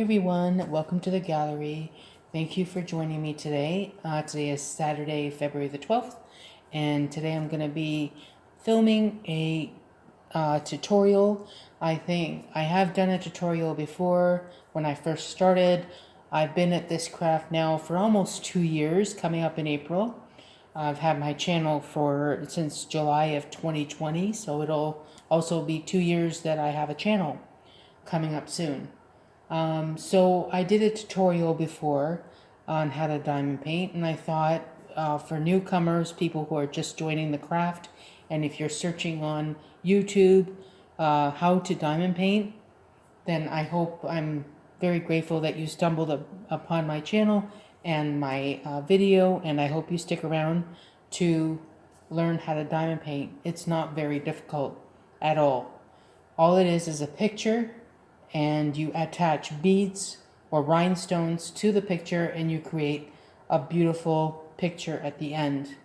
everyone, welcome to the gallery. Thank you for joining me today. Today is Saturday, February the 12th, and today I'm going to be filming a tutorial. I think I have done a tutorial before when I first started. I've been at this craft now for almost 2 years, coming up in April. I've had my channel since July of 2020, so it'll also be 2 years that I have a channel coming up soon. So I did a tutorial before on how to diamond paint, and I thought for newcomers, people who are just joining the craft, and if you're searching on YouTube how to diamond paint, then I'm very grateful that you stumbled upon my channel and my video, and I hope you stick around to learn how to diamond paint. It's not very difficult at all. All it is a picture, and you attach beads or rhinestones to the picture, and you create a beautiful picture at the end.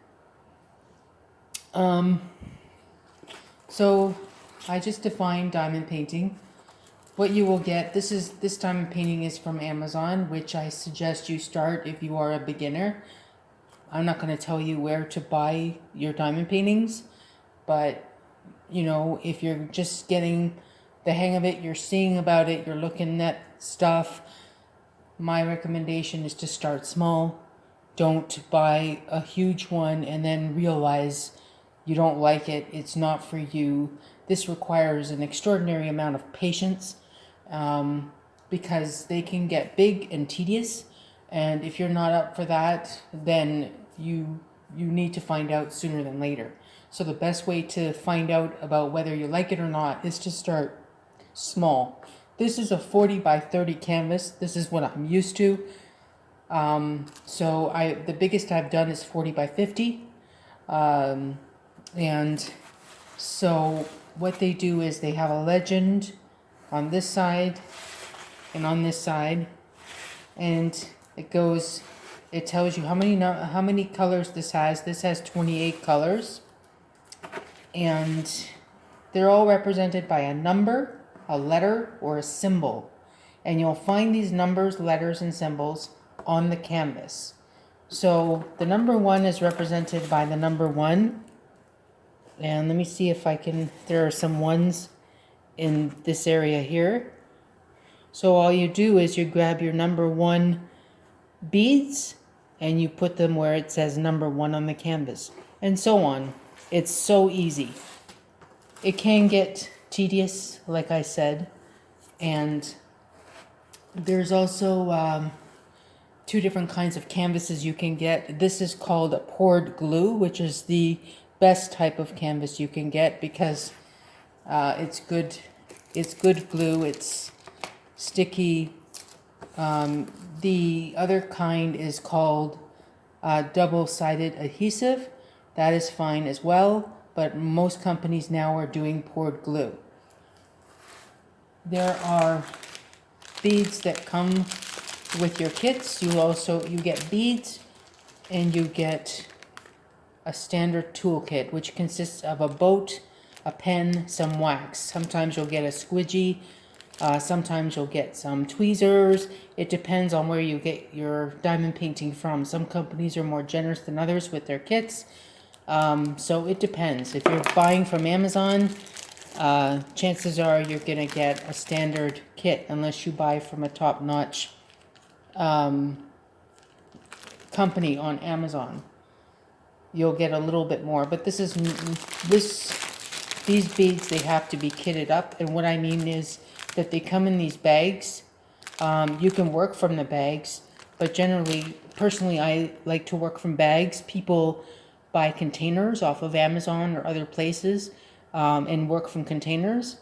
So I just defined diamond painting. What you will get, this diamond painting is from Amazon, which I suggest you start if you are a beginner. I'm not going to tell you where to buy your diamond paintings, but you know, if you're just getting the hang of it, you're seeing about it, you're looking at stuff, my recommendation is to start small. Don't buy a huge one and then realize you don't like it, it's not for you. This requires an extraordinary amount of patience because they can get big and tedious, and if you're not up for that, then you need to find out sooner than later. So the best way to find out about whether you like it or not is to start small. This is a 40 by 30 canvas. This is what I'm used to. So the biggest I've done is 40 by 50. And so what they do is they have a legend on this side and on this side, and it tells you how many colors this has. This has 28 colors, and they're all represented by a number, a letter, or a symbol. And you'll find these numbers, letters, and symbols on the canvas. So the number 1 is represented by the number 1. And let me see if there are some ones in this area here. So all you do is you grab your number 1 beads and you put them where it says number 1 on the canvas, and so on. It's so easy. It can get tedious, like I said, and there's also 2 different kinds of canvases you can get. This is called a poured glue, which is the best type of canvas you can get because it's good glue, it's sticky. The other kind is called double-sided adhesive. That is fine as well, but most companies now are doing poured glue. There are beads that come with your kits. You get beads, and you get a standard toolkit, which consists of a boat, a pen, some wax. Sometimes you'll get a squidgy, sometimes you'll get some tweezers. It depends on where you get your diamond painting from. Some companies are more generous than others with their kits. So it depends. If you're buying from Amazon, chances are you're going to get a standard kit unless you buy from a top-notch company on Amazon. You'll get a little bit more, but these beads, they have to be kitted up, and what I mean is that they come in these bags. You can work from the bags, but personally, I like to work from bags. People buy containers off of Amazon or other places and work from containers.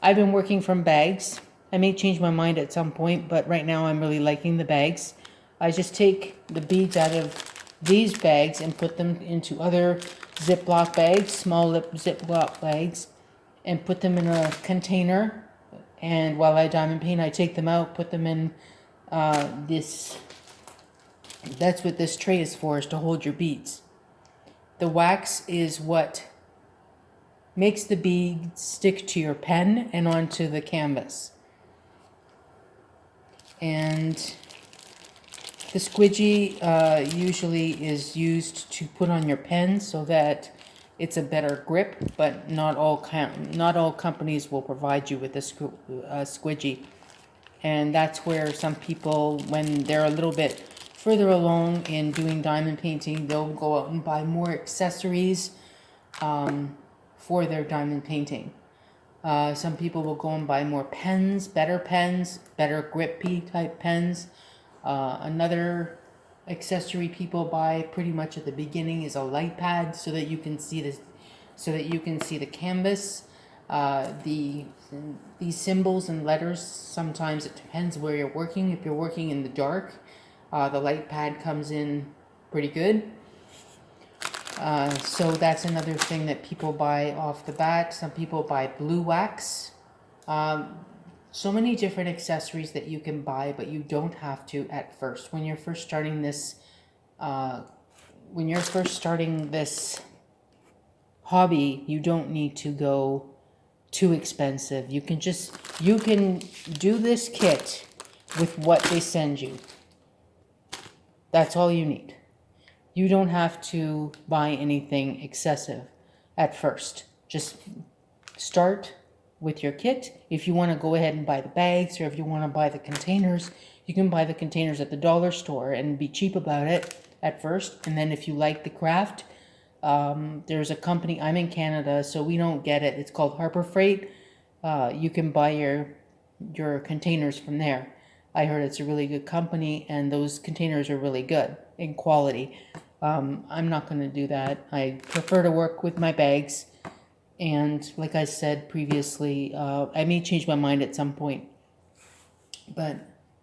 I've been working from bags. I may change my mind at some point, but right now I'm really liking the bags. I just take the beads out of these bags and put them into other Ziploc bags, small Ziploc bags, and put them in a container. And while I diamond paint, I take them out, put them in this. That's what this tray is for, is to hold your beads. The wax is what makes the beads stick to your pen and onto the canvas. And the squidgy usually is used to put on your pen so that it's a better grip, but not all companies will provide you with a squidgy. And that's where some people, when they're a little bit further along in doing diamond painting, they'll go out and buy more accessories for their diamond painting. Some people will go and buy more pens, better grippy type pens. Another accessory people buy pretty much at the beginning is a light pad so that you can see this, so that you can see the canvas. These symbols and letters, sometimes it depends where you're working. If you're working in the dark, the light pad comes in pretty good. So that's another thing that people buy off the bat. Some people buy blue wax. So many different accessories that you can buy, but you don't have to at first. When you're first starting this, hobby, you don't need to go too expensive. You can do this kit with what they send you. That's all you need. You don't have to buy anything excessive at first. Just start with your kit. If you want to go ahead and buy the bags, or if you want to buy the containers, you can buy the containers at the dollar store and be cheap about it at first. And then if you like the craft, there's a company, I'm in Canada, so we don't get it. It's called Harbor Freight. You can buy your containers from there. I heard it's a really good company, and those containers are really good in quality. I'm not going to do that. I prefer to work with my bags. And like I said previously, I may change my mind at some point. But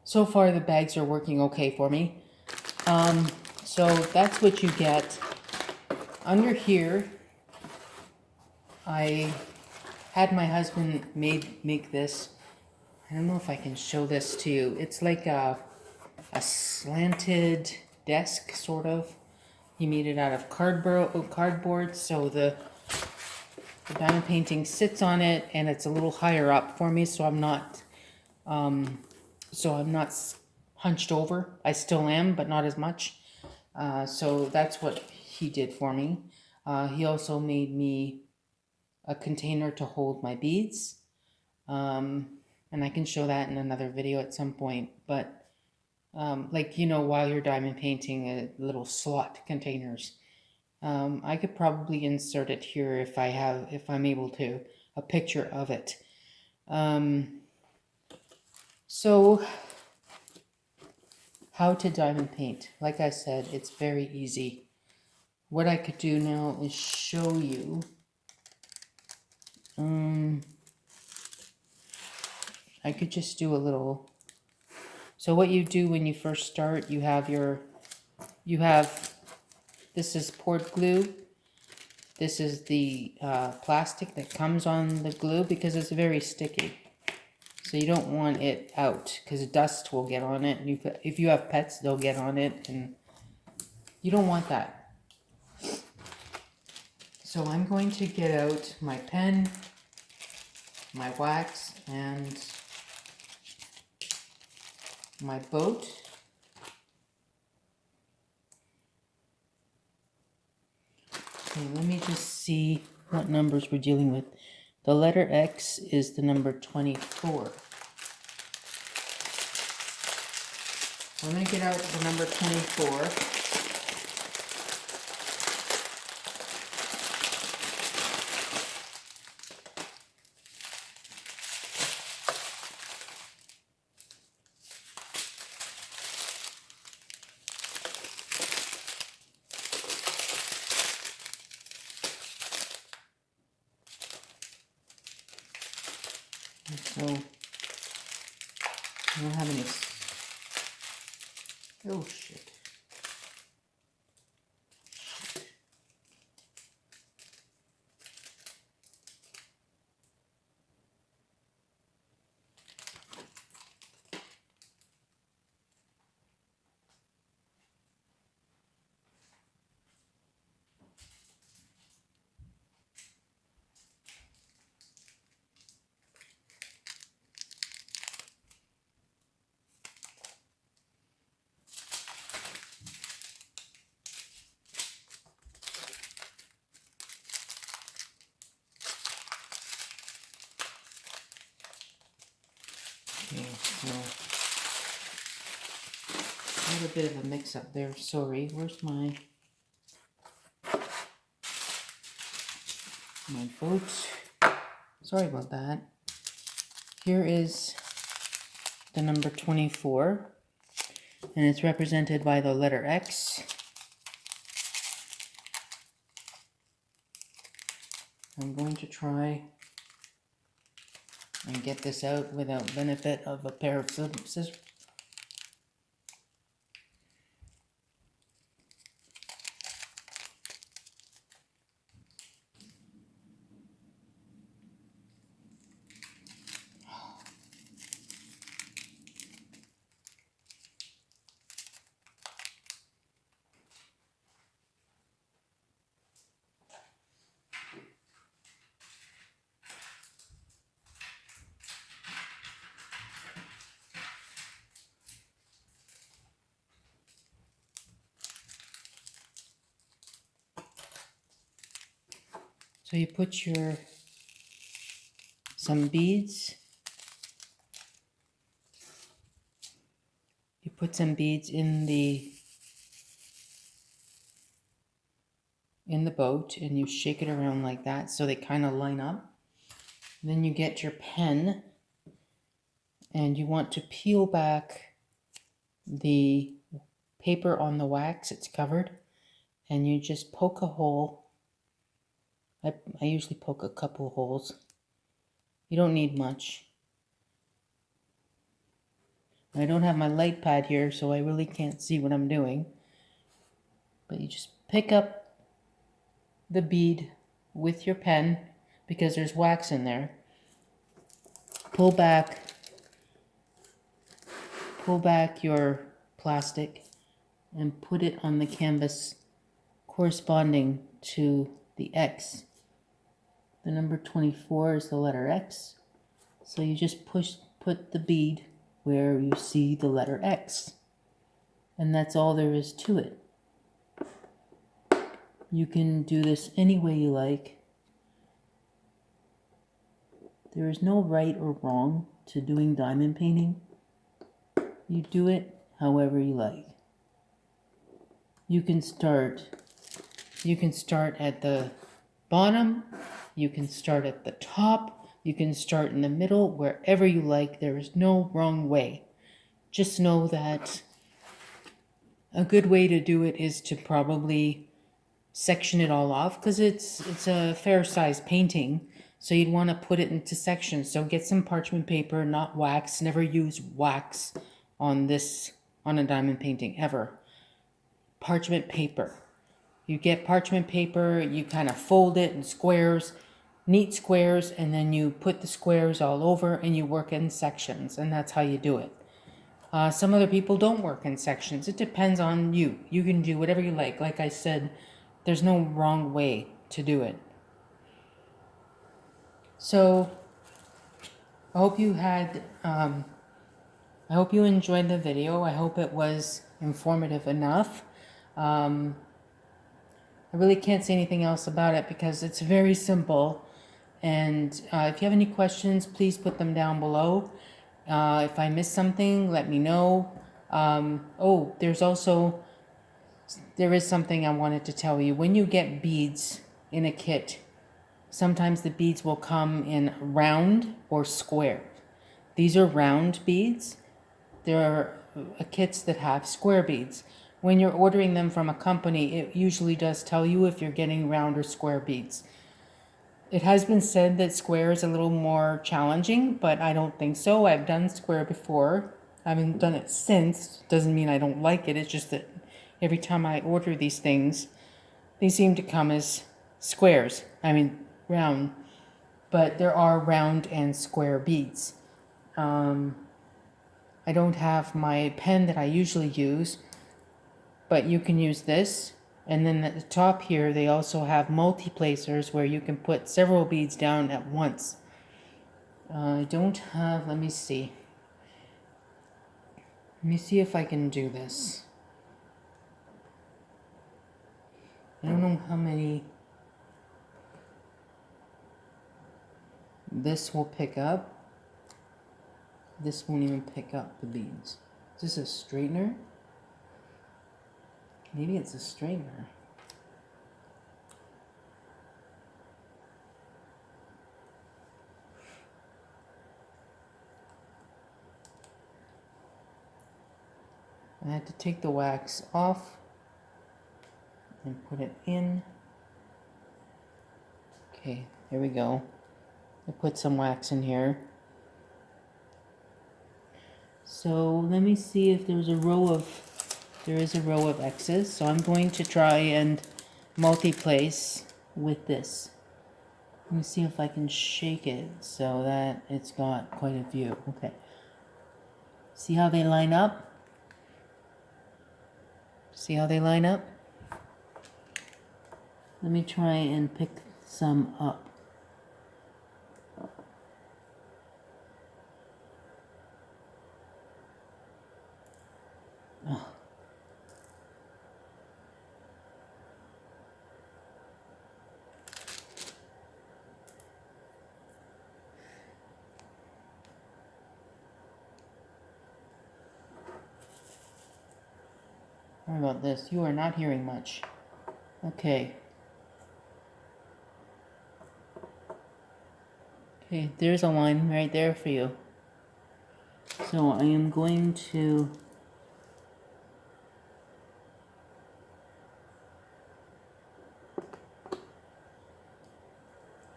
so far the bags are working okay for me. So that's what you get. Under here, I had my husband make this. I don't know if I can show this to you. It's like a slanted desk, sort of. He made it out of cardboard, so the diamond painting sits on it, and it's a little higher up for me, so I'm not hunched over. I still am, but not as much. So that's what he did for me. He also made me a container to hold my beads. And I can show that in another video at some point. But while you're diamond painting, little slot containers. I could probably insert it here if I'm able to, a picture of it. So how to diamond paint? Like I said, it's very easy. What I could do now is show you. I could just do a little. So what you do when you first start, this is poured glue. This is the plastic that comes on the glue because it's very sticky. So you don't want it out because dust will get on it. And if you have pets, they'll get on it, and you don't want that. So I'm going to get out my pen, my wax, and my boat. Okay, let me just see what numbers we're dealing with. The letter X is the number 24. I'm going to get out the number 24. So, I don't have any. Oh, shit. So, I had a bit of a mix-up there. Sorry. Where's my folks? Sorry about that. Here is the number 24, and it's represented by the letter X. I'm going to try and get this out without benefit of a pair of scissors. So you put some beads. You put some beads in the boat, and you shake it around like that so they kind of line up. Then you get your pen, and you want to peel back the paper on the wax it's covered, and you just poke a hole. I usually poke a couple holes. You don't need much. I don't have my light pad here, so I really can't see what I'm doing. But you just pick up the bead with your pen, because there's wax in there. Pull back your plastic and put it on the canvas corresponding to the X. The number 24 is the letter X. So you just put the bead where you see the letter X. And that's all there is to it. You can do this any way you like. There is no right or wrong to doing diamond painting. You do it however you like. You can start at the bottom, you can start at the top, you can start in the middle, wherever you like. There is no wrong way. Just know that a good way to do it is to probably section it all off, because it's a fair size painting, so you'd want to put it into sections. So get some parchment paper, not wax. Never use wax on a diamond painting, ever. Parchment paper. You get parchment paper, you kind of fold it in squares, neat squares, and then you put the squares all over and you work in sections, and that's how you do it. Some other people don't work in sections. It depends on you. You can do whatever you like. Like I said, there's no wrong way to do it. So I hope you enjoyed the video. I hope it was informative enough. I really can't say anything else about it because it's very simple. And if you have any questions, please put them down below. If I missed something, let me know. There is something I wanted to tell you. When you get beads in a kit, sometimes the beads will come in round or square. These are round beads. There are kits that have square beads. When you're ordering them from a company, it usually does tell you if you're getting round or square beads. It has been said that square is a little more challenging, but I don't think so. I've done square before. I haven't done it since. Doesn't mean I don't like it. It's just that every time I order these things, they seem to come as squares. I mean, round. But there are round and square beads. I don't have my pen that I usually use, but you can use this. And then at the top here, they also have multi-placers where you can put several beads down at once. I don't have, let me see. Let me see if I can do this. I don't know how many this will pick up. This won't even pick up the beads. Is this a straightener? Maybe it's a straightener. I had to take the wax off and put it in. Okay, there we go. I put some wax in here. So let me see if there is a row of X's. So I'm going to try and multi-place with this. Let me see if I can shake it so that it's got quite a few. Okay. See how they line up? See how they line up? Let me try and pick some up. Oh. Sorry about this. You are not hearing much. Okay. Okay, there's a line right there for you. So I am going to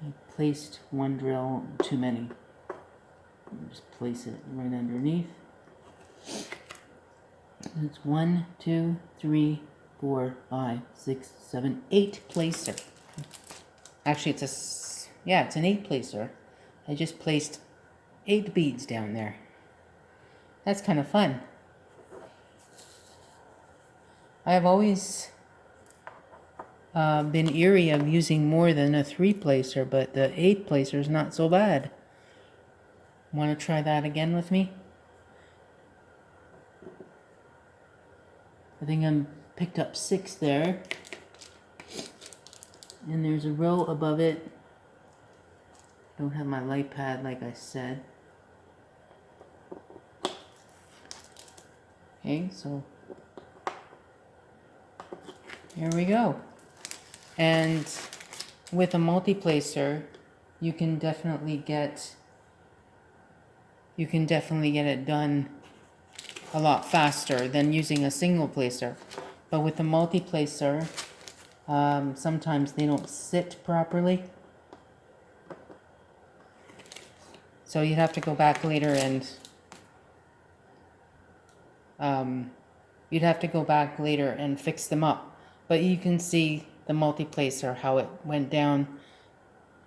I placed one drill too many. Just place it right underneath. It's 1, 2, 3, 4, 5, 6, 7, 8 placer. Actually, it's an 8 placer. I just placed 8 beads down there. That's kind of fun. I've always been eerie of using more than a 3 placer, but the 8 placer is not so bad. Want to try that again with me? I think I picked up 6 there. And there's a row above it. Don't have my light pad like I said. Okay, so here we go. And with a multi-placer, you can definitely get it done a lot faster than using a single placer. But with the multi-placer, sometimes they don't sit properly. So you'd have to go back later and fix them up. But you can see the multi-placer, how it went down.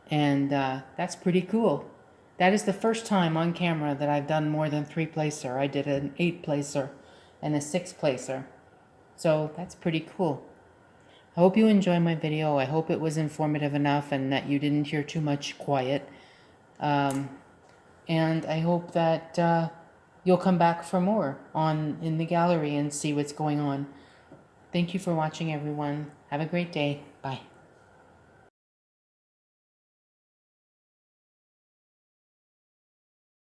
And that's pretty cool. That is the first time on camera that I've done more than 3 placer. I did an 8 placer and a 6 placer. So that's pretty cool. I hope you enjoyed my video. I hope it was informative enough and that you didn't hear too much quiet. And I hope that you'll come back for more in the gallery and see what's going on. Thank you for watching, everyone. Have a great day. Bye.